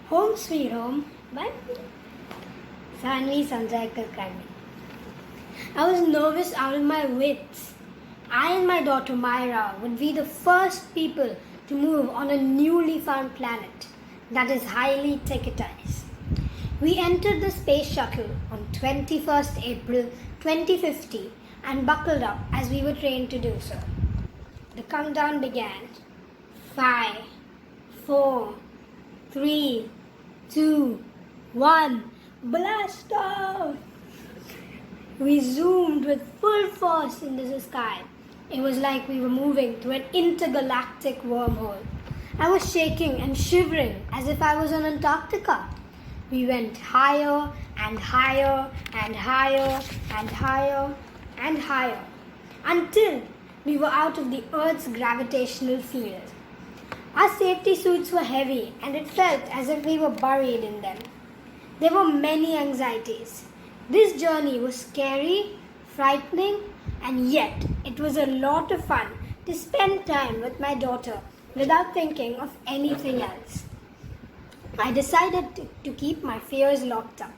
Home Sweet Home by Sanvy Kulkarni. I was nervous out of my wits. I and my daughter Myra would be the first people to move on a newly found planet that is highly techitized. We entered the space shuttle on 21st April 2050 and buckled up as we were trained to do so. The countdown began. 5, 4, 3, 2, 1, blast off! We zoomed with full force into the sky. It was like we were moving through an intergalactic wormhole. I was shaking and shivering as if I was on Antarctica. We went higher and higher and higher and higher and higher until we were out of the Earth's gravitational field. Our safety suits were heavy and it felt as if we were buried in them. There were many anxieties. This journey was scary, frightening, and yet it was a lot of fun to spend time with my daughter without thinking of anything else. I decided to keep my fears locked up.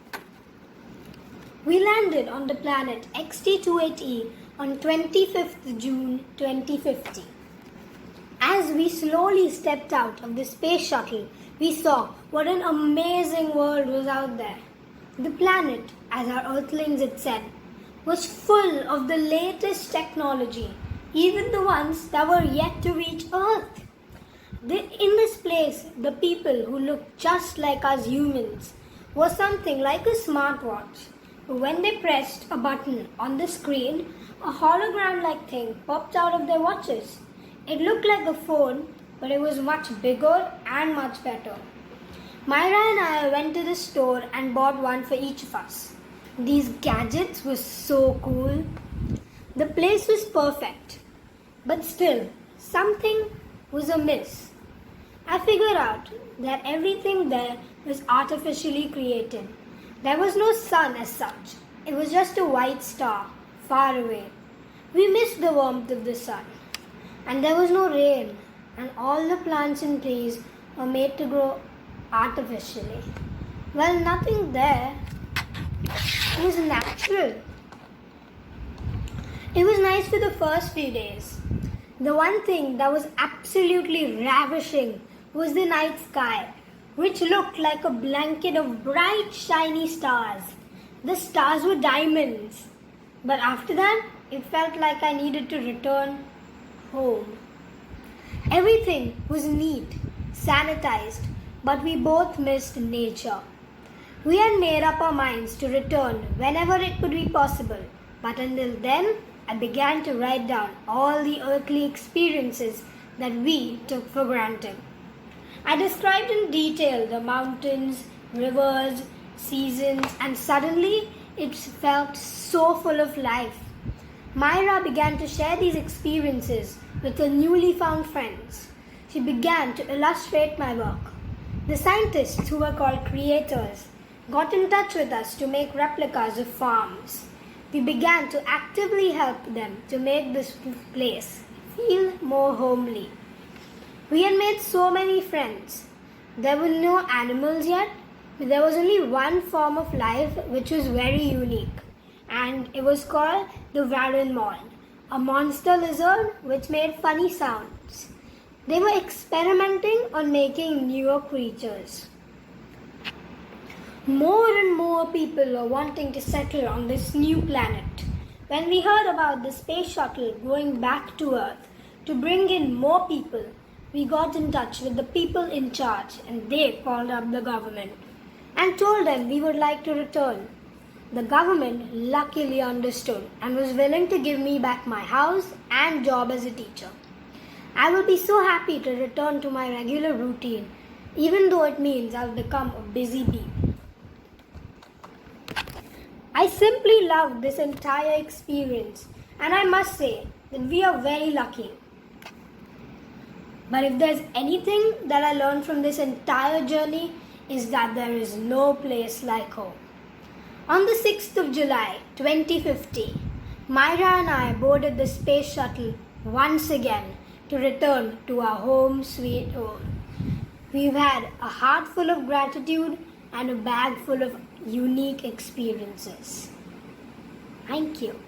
We landed on the planet XT28E on 25th June 2050. As we slowly stepped out of the space shuttle, we saw what an amazing world was out there. The planet, as our Earthlings had said, was full of the latest technology, even the ones that were yet to reach Earth. In this place, the people who looked just like us humans were something like a smartwatch. When they pressed a button on the screen, a hologram-like thing popped out of their watches. It looked like a phone, but it was much bigger and much better. Myra and I went to the store and bought one for each of us. These gadgets were so cool. The place was perfect, but still, something was amiss. I figured out that everything there was artificially created. There was no sun as such. It was just a white star, far away. We missed the warmth of the sun. And there was no rain, and all the plants and trees were made to grow artificially. Well, nothing there. It was natural. It was nice for the first few days. The one thing that was absolutely ravishing was the night sky, which looked like a blanket of bright, shiny stars. The stars were diamonds. But after that, it felt like I needed to return home. Everything was neat, sanitized, but we both missed nature. We had made up our minds to return whenever it could be possible, but until then, I began to write down all the earthly experiences that we took for granted. I described in detail the mountains, rivers, seasons, and suddenly it felt so full of life. Myra began to share these experiences with her newly found friends. She began to illustrate my work. The scientists, who were called creators, got in touch with us to make replicas of farms. We began to actively help them to make this place feel more homely. We had made so many friends. There were no animals yet, but there was only one form of life which was very unique. And it was called the Varanmon, a monster lizard which made funny sounds. They were experimenting on making newer creatures. More and more people were wanting to settle on this new planet. When we heard about the space shuttle going back to Earth to bring in more people, we got in touch with the people in charge and they called up the government and told them we would like to return. The government luckily understood and was willing to give me back my house and job as a teacher. I will be so happy to return to my regular routine, even though it means I'll become a busy bee. I simply loved this entire experience, and I must say that we are very lucky. But if there's anything that I learned from this entire journey, is that there is no place like home. On the 6th of July 2050, Myra and I boarded the space shuttle once again to return to our home sweet home. We've had a heart full of gratitude and a bag full of unique experiences. Thank you.